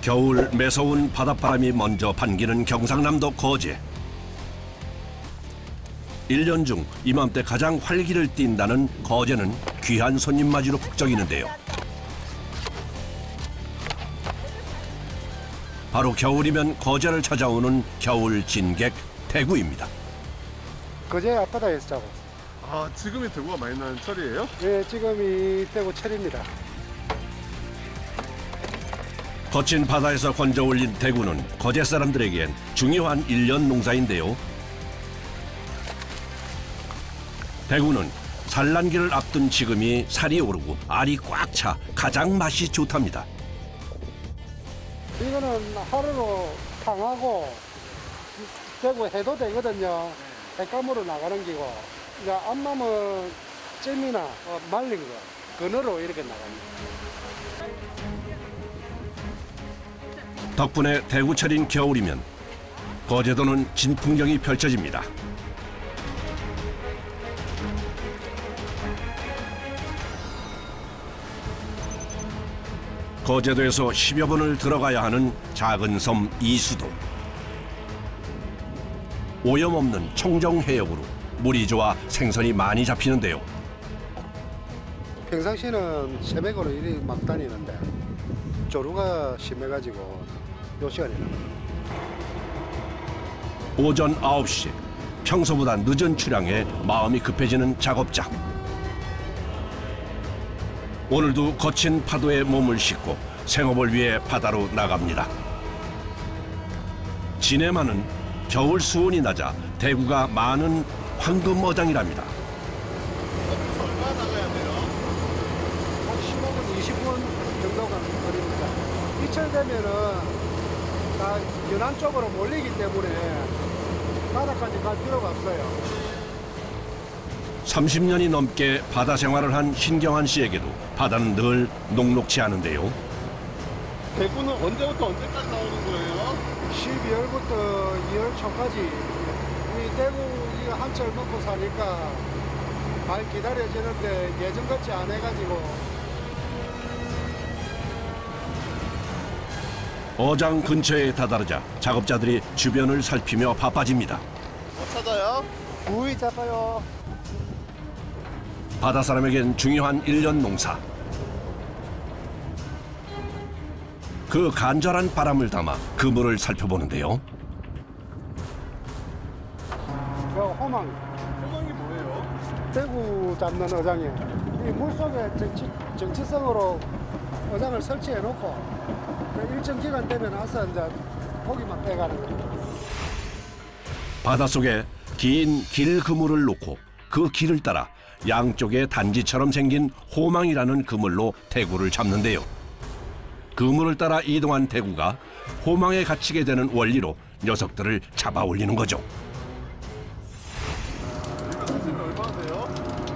겨울 매서운 바닷바람이 먼저 반기는 경상남도 거제. 1년 중 이맘때 가장 활기를 띈다는 거제는 귀한 손님 맞이로 북적이는데요. 바로 겨울이면 거제를 찾아오는 겨울 진객 대구입니다. 거제 앞바다에서 자고. 아, 지금이 대구가 많이 나는 철이에요? 네, 지금이 대구 철입니다. 거친 바다에서 건져 올린 대구는 거제 사람들에겐 중요한 1년 농사인데요. 대구는 산란기를 앞둔 지금이 살이 오르고 알이 꽉 차 가장 맛이 좋답니다. 이거는 하루로 탕하고 대구 해도 되거든요. 횟감으로 나가는 기고, 이제 안 남은 잼이나 말린 거, 그늘로 이렇게 나갑니다. 덕분에 대구철인 겨울이면 거제도는 진풍경이 펼쳐집니다. 거제도에서 10여 분을 들어가야 하는 작은 섬 이수도. 오염없는 청정해역으로 물이 좋아 생선이 많이 잡히는데요. 평상시는 새벽으로 일이 막 다니는데 조류가 심해가지고 요 시간에 나갑니다. 오전 9시, 평소보다 늦은 출항에 마음이 급해지는 작업자. 오늘도 거친 파도에 몸을 싣고 생업을 위해 바다로 나갑니다. 진해만은 겨울 수온이 낮아 대구가 많은 황금어장이랍니다. 얼마나 나가야 돼요? 한 15분, 20분 정도가 걸립니다. 이철 되면은 다 연안 쪽으로 몰리기 때문에 바다까지 갈 필요가 없어요. 30년이 넘게 바다 생활을 한 신경환 씨에게도 바다는 늘 녹록지 않은데요. 대구는 언제부터 언제까지 나오는 거예요? 12월부터 2월 초까지 이 대구 이거 한철 먹고 사니까 많이 기다려지는데 예전 같지 안 해가지고. 어장 근처에 다다르자 작업자들이 주변을 살피며 바빠집니다. 못 찾아요? 구이 잡아요. 바다 사람에겐 중요한 1년 농사. 그 간절한 바람을 담아 그물을 살펴보는데요. 요 호망, 호망이 뭐예요? 대구 잡는 어장이에요. 이 물속에 정치성으로 어장을 설치해 놓고 일정 기간 되면 와서 이제 고기만 빼가는 거예요. 바닷속에 긴 길 그물을 놓고 그 길을 따라 양쪽에 단지처럼 생긴 호망이라는 그물로 대구를 잡는데요. 그물을 따라 이동한 대구가 호망에 갇히게 되는 원리로 녀석들을 잡아 올리는 거죠. 여기가 수심이 얼마나 돼요?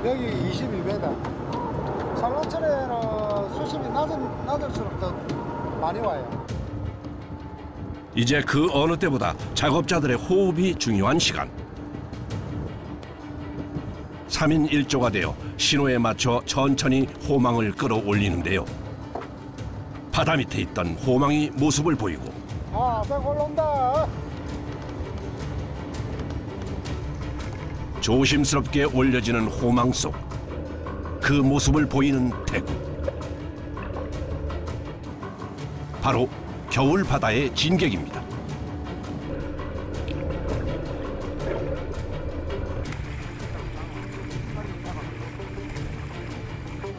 여기 22m. 산란철에는 수심이 낮을수록 더 많이 와요. 이제 그 어느 때보다 작업자들의 호흡이 중요한 시간. 3인 1조가 되어 신호에 맞춰 천천히 호망을 끌어올리는데요. 바다 밑에 있던 호망이 모습을 보이고 아, 대구 올라온다. 조심스럽게 올려지는 호망 속 그 모습을 보이는 대구. 바로 겨울 바다의 진객입니다.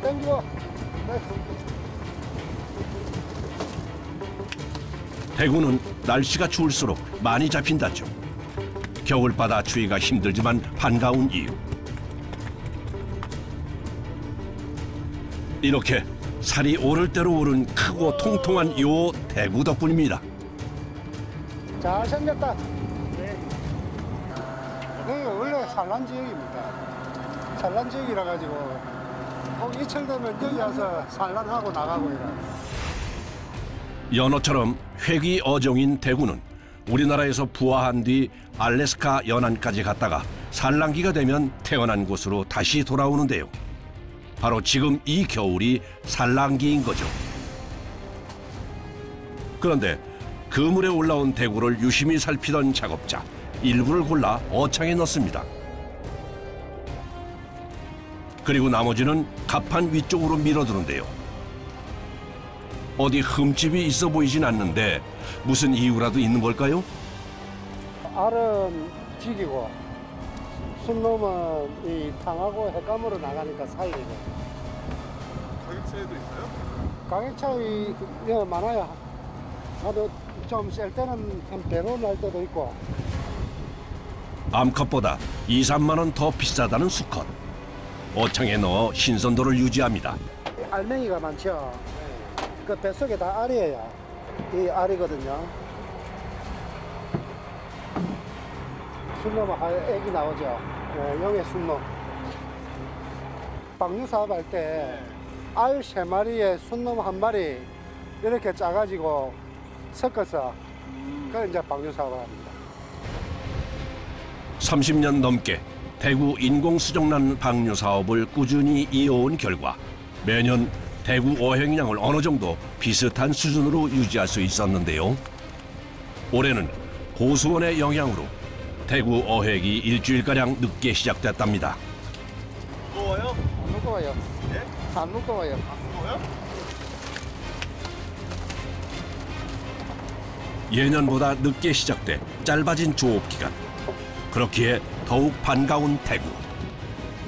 땡겨. 네. 대구는 날씨가 추울수록 많이 잡힌다죠. 겨울바다 추위가 힘들지만 반가운 이유. 이렇게 살이 오를 대로 오른 크고 통통한 요 대구 덕분입니다. 잘생겼다. 네. 여기가 원래 산란지역입니다. 산란지역이라 가지고 꼭 이철 되면 여기 와서 산란하고 나가고 이래. 연어처럼 회귀 어종인 대구는 우리나라에서 부화한 뒤 알래스카 연안까지 갔다가 산란기가 되면 태어난 곳으로 다시 돌아오는데요. 바로 지금 이 겨울이 산란기인 거죠. 그런데 그물에 올라온 대구를 유심히 살피던 작업자. 일부를 골라 어창에 넣습니다. 그리고 나머지는 갑판 위쪽으로 밀어두는데요. 어디 흠집이 있어 보이진 않는데 무슨 이유라도 있는 걸까요? 알은 죽이고 순놈은 이 탕하고 횟감으로 나가니까 사이리고. 가격 차이도 있어요? 가격 차이 많아요. 나도 좀 셀 때는 한 배로 날 때도 있고. 암컷보다 2, 3만 원 더 비싸다는 수컷. 어창에 넣어 신선도를 유지합니다. 알맹이가 많죠. 그 뱃속에 다 알이에요. 이 알이거든요. 순놈은 애기 나오죠. 영의 순놈. 방류 사업할 때 알 3마리에 순놈 1마리 이렇게 짜가지고 섞어서 그 이제 방류 사업을 합니다. 30년 넘게 대구 인공수정란 방류 사업을 꾸준히 이어온 결과 매년 대구 어획량을 어느 정도 비슷한 수준으로 유지할 수 있었는데요. 올해는 고수원의 영향으로 대구 어획이 일주일가량 늦게 시작됐답니다. 무거워요? 안 무거워요. 예? 안 무거워요. 안 무거워요? 예년보다 늦게 시작돼 짧아진 조업 기간. 그렇기에 더욱 반가운 대구.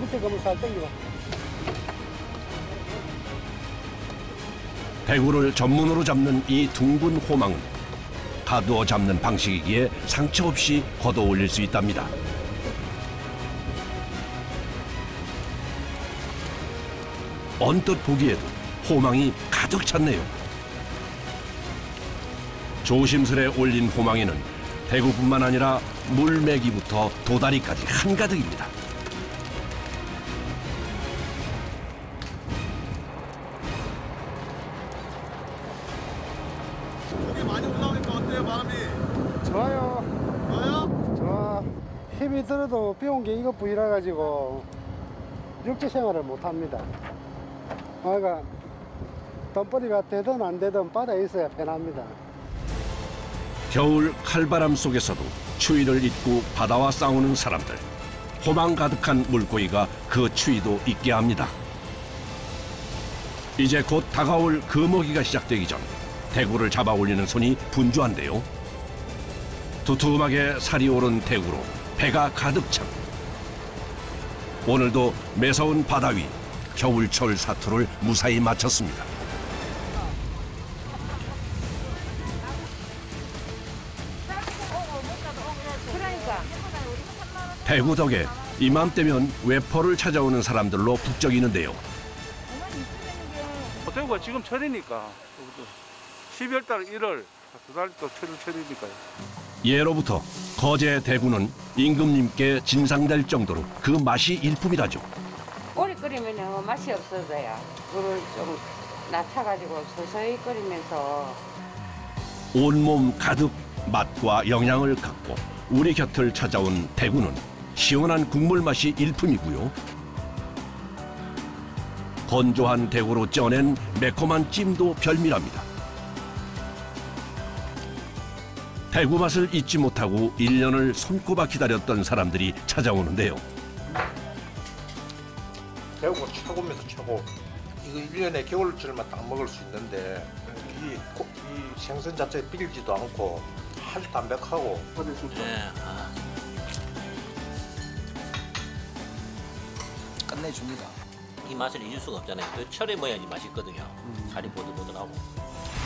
밑에 거면 살 땡기고. 대구를 전문으로 잡는 이 둥근 호망은 가두어 잡는 방식이기에 상처 없이 걷어 올릴 수 있답니다. 언뜻 보기에도 호망이 가득 찼네요. 조심스레 올린 호망에는 대구뿐만 아니라 물메기부터 도다리까지 한가득입니다. 고기 많이 올라오니까 어때요, 마음이? 좋아요. 좋아요? 좋아. 힘이 들어도 배운 게 이것뿐이라 가지고 육지 생활을 못 합니다. 그러니까 돈벌이가 되든 안 되든 바다에 있어야 편합니다. 겨울 칼바람 속에서도 추위를 잊고 바다와 싸우는 사람들. 호망 가득한 물고기가 그 추위도 잊게 합니다. 이제 곧 다가올 금어기가 시작되기 전 대구를 잡아 올리는 손이 분주한데요. 두툼하게 살이 오른 대구로 배가 가득 찬. 오늘도 매서운 바다 위 겨울철 사투를 무사히 마쳤습니다. 대구 덕에 이맘때면 외포를 찾아오는 사람들로 북적이는데요. 대구가 지금 철이니까 12월달 1월 두 달 또 철이니까요. 예로부터 거제 대구는 임금님께 진상될 정도로 그 맛이 일품이라죠. 오래 끓이면 맛이 없어져요. 물을 좀 낮춰가지고 서서히 끓이면서 온몸 가득 맛과 영양을 갖고 우리 곁을 찾아온 대구는 시원한 국물 맛이 일품이고요. 건조한 대구로 쪄낸 매콤한 찜도 별미랍니다. 대구 맛을 잊지 못하고 1년을 손꼽아 기다렸던 사람들이 찾아오는데요. 대구가 최고입니다, 최고. 이거 1년에 겨울철만 딱 먹을 수 있는데 이 생선 자체에 비리지도 않고 아주 담백하고. 네, 끝내줍니다. 이 맛을 잊을 수가 없잖아요. 또 철에 먹어야지 맛있거든요. 살이 보들보들하고.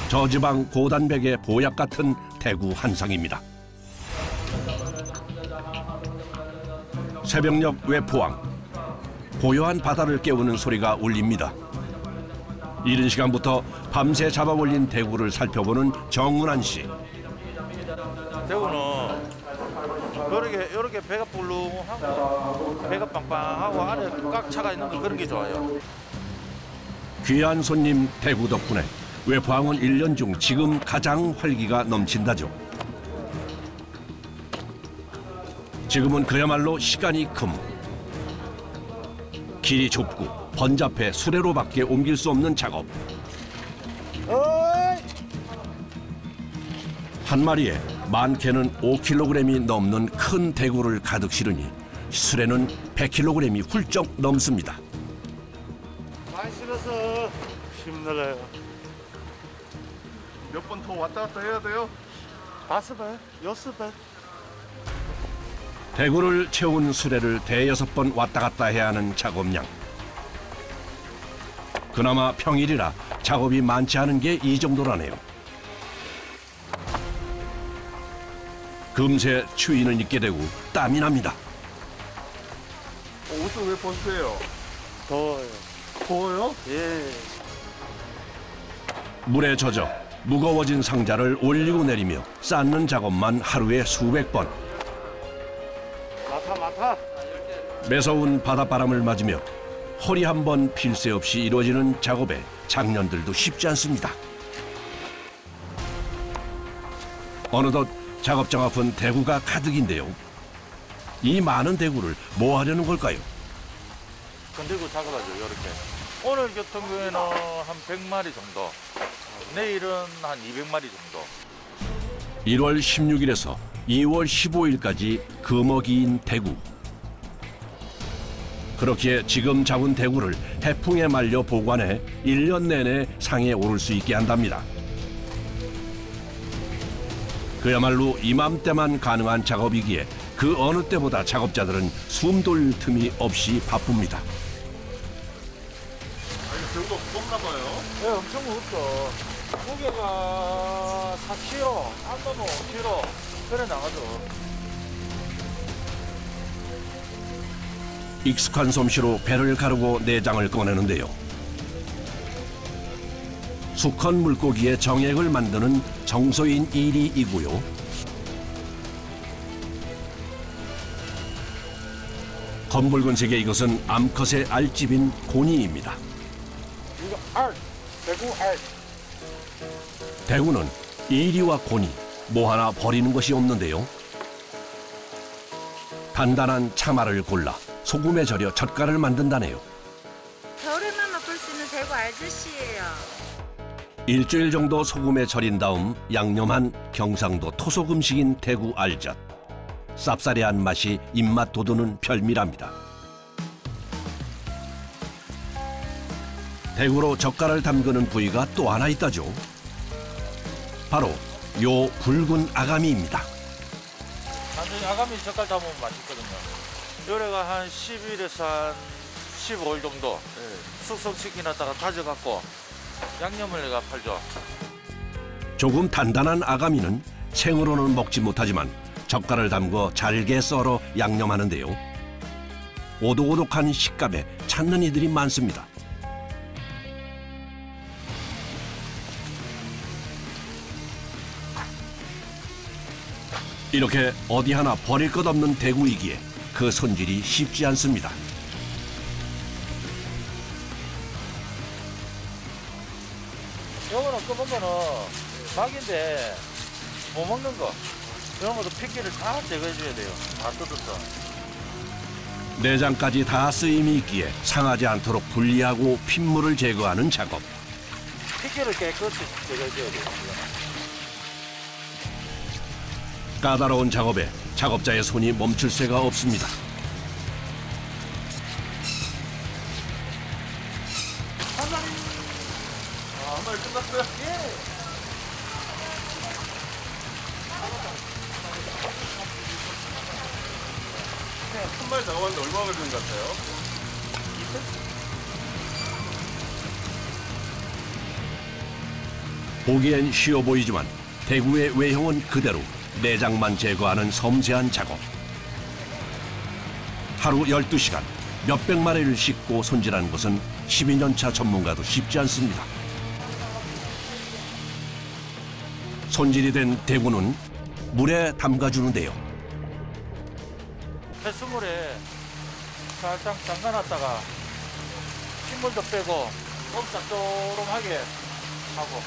저지방 고단백의 보약 같은 대구 한상입니다. 새벽녘 외포항. 고요한 바다를 깨우는 소리가 울립니다. 이른 시간부터 밤새 잡아 올린 대구를 살펴보는 정문환 씨. 대구는 이렇게 배가 불렁하고 배가 빵빵하고 안에 꽉 차가 있는 거 그런 게 좋아요. 귀한 손님 대구 덕분에 외포항은 1년 중 지금 가장 활기가 넘친다죠. 지금은 그야말로 시간이 금. 길이 좁고 번잡해 수레로밖에 옮길 수 없는 작업. 한 마리에 많게는 5kg이 넘는 큰 대구를 가득 실으니 수레는 100kg이 훌쩍 넘습니다. 많이 실어서 힘들어요. 몇 번 더 왔다 갔다 해야 돼요? 5배, 6배. 대구를 채운 수레를 대여섯 번 왔다 갔다 해야 하는 작업량. 그나마 평일이라 작업이 많지 않은 게 이 정도라네요. 금세 추위는 잊게 되고 땀이 납니다. 옷을 왜 벗으세요? 더워요. 더워요? 예. 물에 젖어 무거워진 상자를 올리고 내리며 쌓는 작업만 하루에 수백 번. 많다. 매서운 바닷바람을 맞으며 허리 한 번 필 새 없이 이루어지는 작업에 작년들도 쉽지 않습니다. 어느덧 작업장 앞은 대구가 가득인데요. 이 많은 대구를 뭐 하려는 걸까요? 건들고 작업하죠, 이렇게. 오늘 같은 경우에는 한 100마리 정도. 내일은 한 200마리 정도. 1월 16일에서 2월 15일까지 금어기인 대구. 그렇기에 지금 잡은 대구를 해풍에 말려 보관해 1년 내내 상에 오를 수 있게 한답니다. 그야말로 이맘때만 가능한 작업이기에 그 어느 때보다 작업자들은 숨돌 틈이 없이 바쁩니다. 대구가 무겁나 봐요. 네, 엄청 무겁죠. 무게가 4kg, 안 넘어 5kg. 그래 나가죠. 익숙한 솜씨로 배를 가르고 내장을 꺼내는데요. 수컷 물고기의 정액을 만드는 정소인 일이 이고요. 검붉은색의 이것은 암컷의 알집인 고니입니다. 이거 알, 대구 알. 대구는 이리와 고니 뭐 하나 버리는 것이 없는데요. 단단한 참알을 골라 소금에 절여 젓갈을 만든다네요. 겨울에만 먹을 수 있는 대구 알젓이에요. 일주일 정도 소금에 절인 다음 양념한 경상도 토속 음식인 대구 알젓. 쌉싸래한 맛이 입맛 돋우는 별미랍니다. 대구로 젓갈을 담그는 부위가 또 하나 있다죠. 바로 요 붉은 아가미입니다. 완전히 아가미 젓갈 담으면 맛있거든요. 요래가 한 10일에서 한 15일 정도 숙성시켜놨다가 다져갖고 양념을 내가 팔죠. 조금 단단한 아가미는 생으로는 먹지 못하지만 젓갈을 담궈 잘게 썰어 양념하는데요. 오독오독한 식감에 찾는 이들이 많습니다. 이렇게 어디 하나 버릴 것 없는 대구이기에 그 손질이 쉽지 않습니다. 요거는 끄은 거는 막인데 못 먹는 거 이런 것도 핏기를 다 제거해줘야 돼요. 다 뜯어서. 내장까지 다 쓰임이 있기에 상하지 않도록 분리하고 핏물을 제거하는 작업. 핏기를 깨끗이 제거해줘야 돼요. 까다로운 작업에 작업자의 손이 멈출 새가 없습니다. 한 마리 끝났어요? 한 마리 작업하는데 얼마나 걸리는 것 같아요? 보기엔 쉬워 보이지만 대구의 외형은 그대로 내장만 제거하는 섬세한 작업. 하루 12시간 몇백 마리를 씻고 손질하는 것은 12년차 전문가도 쉽지 않습니다. 손질이 된 대구는 물에 담가주는데요. 해수물에 살짝 담가놨다가 핏물도 빼고 좀 짭조름하게 하고.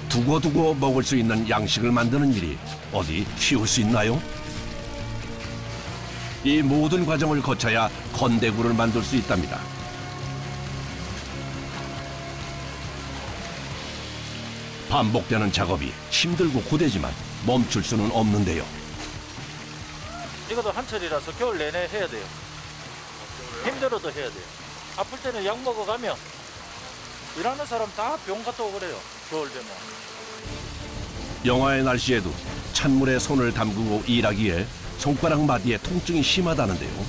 두고두고 먹을 수 있는 양식을 만드는 일이 어디 쉬울 수 있나요? 이 모든 과정을 거쳐야 건대구를 만들 수 있답니다. 반복되는 작업이 힘들고 고되지만 멈출 수는 없는데요. 이것도 한철이라서 겨울 내내 해야 돼요. 힘들어도 해야 돼요. 아플 때는 약 먹어가면 일하는 사람 다 병 갔다 오고 그래요. 겨울 되면. 영하의 날씨에도 찬물에 손을 담그고 일하기에 손가락 마디에 통증이 심하다는데요.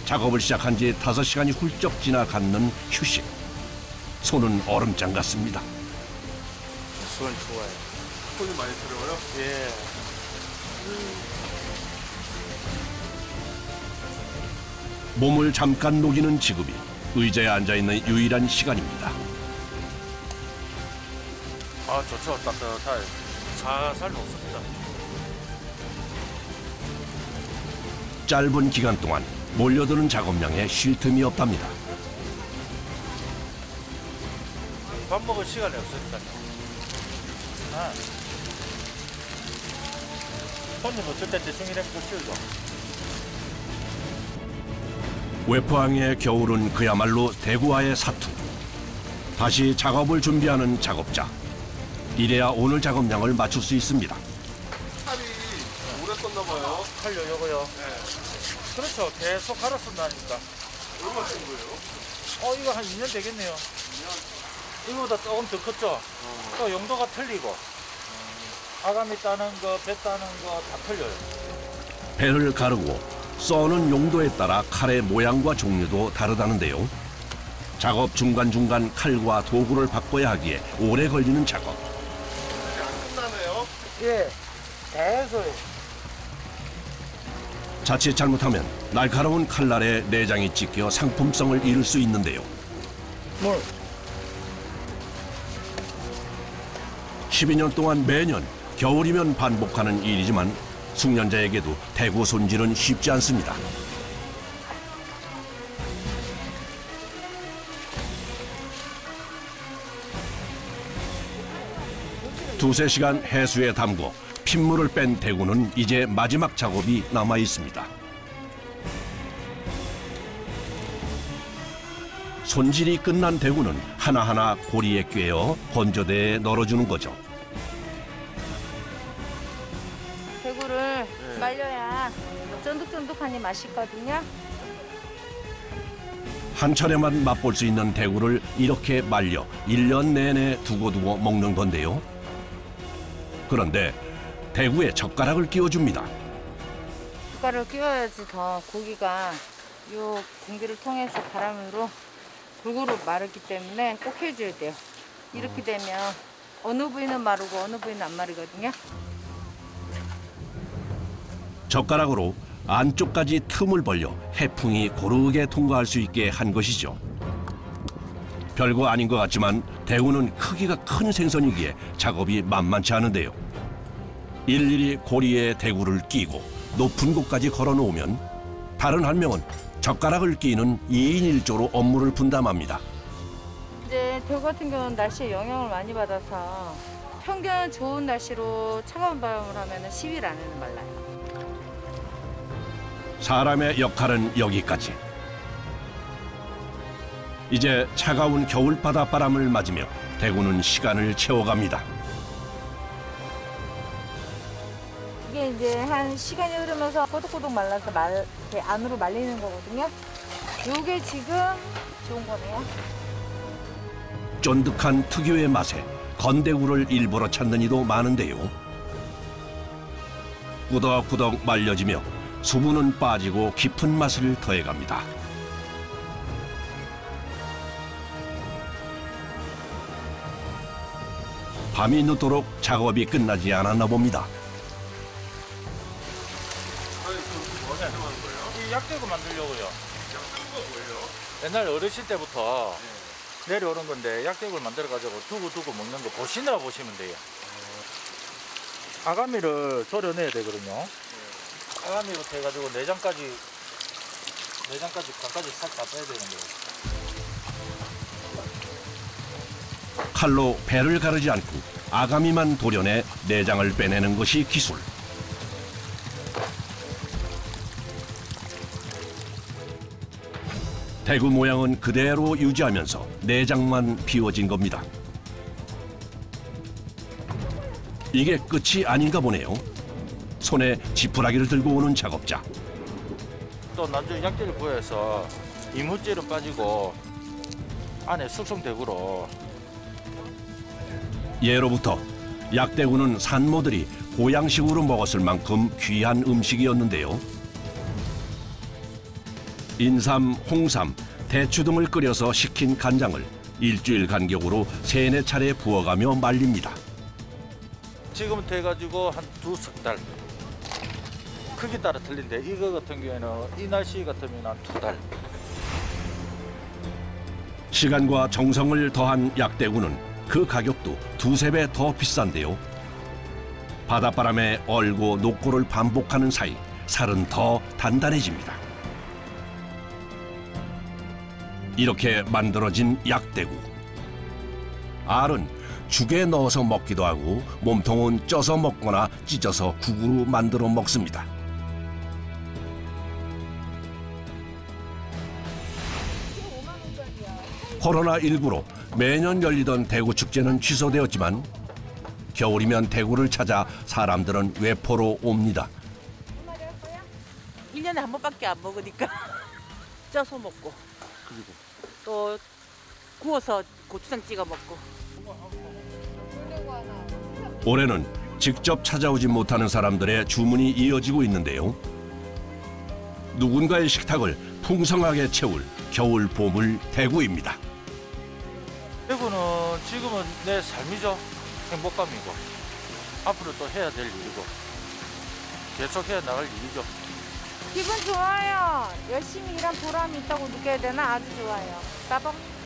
작업을 시작한 지 5시간이 훌쩍 지나갔는 휴식. 손은 얼음장 같습니다. 손 좋아요. 손이 많이 들어요? 예. 몸을 잠깐 녹이는 지금이 의자에 앉아있는 유일한 시간입니다. 아, 좋죠. 따뜻하게. 살살 녹습니다. 짧은 기간 동안 몰려드는 작업량에 쉴 틈이 없답니다. 밥 먹을 시간이 없으니까요. 아. 손님 없을 때 대충 이래면 치우죠. 외포항의 겨울은 그야말로 대구와의 사투. 다시 작업을 준비하는 작업자. 이래야 오늘 작업량을 맞출 수 있습니다. 칼이 오래 썼나 봐요. 칼요, 요거요. 네. 그렇죠. 계속 갈아 쓴다니까. 얼마 쓴 거예요? 이거 한 2년 되겠네요. 이거보다 조금 더 컸죠? 또 용도가 틀리고. 아가미 따는 거, 배 따는 거 다 틀려요. 배를 가르고 써는 용도에 따라 칼의 모양과 종류도 다르다는데요. 작업 중간중간 칼과 도구를 바꿔야 하기에 오래 걸리는 작업. 안 끝나네요. 예, 계속. 자칫 잘못하면 날카로운 칼날에 내장이 찢겨 상품성을 잃을 수 있는데요. 뭘? 12년 동안 매년 겨울이면 반복하는 일이지만 숙련자에게도 대구 손질은 쉽지 않습니다. 두세 시간 해수에 담궈 핏물을 뺀 대구는 이제 마지막 작업이 남아 있습니다. 손질이 끝난 대구는 하나하나 고리에 꿰어 건조대에 널어주는 거죠. 대구를 말려야 쫀득쫀득하니 맛있거든요. 한 차례만 맛볼 수 있는 대구를 이렇게 말려 1년 내내 두고두고 먹는 건데요. 그런데 대구에 젓가락을 끼워줍니다. 숟가락을 끼워야지 더 고기가 요 공기를 통해서 바람으로 골고루 마르기 때문에 꼭 해줘야 돼요. 이렇게 되면 어느 부위는 마르고 어느 부위는 안 마르거든요. 젓가락으로 안쪽까지 틈을 벌려 해풍이 고르게 통과할 수 있게 한 것이죠. 별거 아닌 것 같지만 대구는 크기가 큰 생선이기에 작업이 만만치 않은데요. 일일이 고리에 대구를 끼고 높은 곳까지 걸어놓으면 다른 한 명은 젓가락을 끼는 2인 1조로 업무를 분담합니다. 이제 대구 같은 경우는 날씨에 영향을 많이 받아서 평균 좋은 날씨로 차가운 바람을 하면 10일 안에는 말라요. 사람의 역할은 여기까지. 이제 차가운 겨울 바닷바람을 맞으며 대구는 시간을 채워갑니다. 이게 이제 한 시간이 흐르면서 꼬독꼬독 말라서 이렇게 안으로 말리는 거거든요. 요게 지금 좋은 거네요. 쫀득한 특유의 맛에 건대구를 일부러 찾는 이도 많은데요. 꾸덕꾸덕 말려지며 수분은 빠지고 깊은 맛을 더해갑니다. 밤이 늦도록 작업이 끝나지 않았나 봅니다. 이 약대구 만들려고요. 약대구가 뭐예요? 옛날 어르신 때부터 내려오는 건데 약대구를 만들어가지고 두고 먹는 거 보시느라 보시면 돼요. 아가미를 졸여내야 되거든요. 아가미부터 해가지고 내장까지 각까지 살다 빼야 되는 거예요. 칼로 배를 가르지 않고 아가미만 도려내 내장을 빼내는 것이 기술. 대구 모양은 그대로 유지하면서 내장만 비워진 겁니다. 이게 끝이 아닌가 보네요. 손에 지푸라기를 들고 오는 작업자. 또 나중에 약재를 구해서 이물질은 빠지고 안에 숙성대구로. 예로부터 약대구는 산모들이 보양식으로 먹었을 만큼 귀한 음식이었는데요. 인삼, 홍삼, 대추 등을 끓여서 식힌 간장을 일주일 간격으로 3-4차례 부어가며 말립니다. 지금 돼가지고 한 2-3달. 크기 따라 틀린데 이거 같은 경우에는 이 날씨 같으면 한 2달. 시간과 정성을 더한 약대구는 그 가격도 2-3배 더 비싼데요. 바닷바람에 얼고 녹고를 반복하는 사이 살은 더 단단해집니다. 이렇게 만들어진 약대구. 알은 죽에 넣어서 먹기도 하고 몸통은 쪄서 먹거나 찢어서 국으로 만들어 먹습니다. 코로나19로 매년 열리던 대구 축제는 취소되었지만 겨울이면 대구를 찾아 사람들은 외포로 옵니다. 1년에 한 번밖에 안 먹으니까 쪄서 먹고 또 구워서 고추장 찍어 먹고. 올해는 직접 찾아오지 못하는 사람들의 주문이 이어지고 있는데요. 누군가의 식탁을 풍성하게 채울 겨울 보물 대구입니다. 대구는 지금은 내 삶이죠. 행복감이고 앞으로 또 해야 될 일이고 계속 해야 나갈 일이죠. 기분 좋아요. 열심히 일한 보람이 있다고 느껴야 되나? 아주 좋아요. 따봉.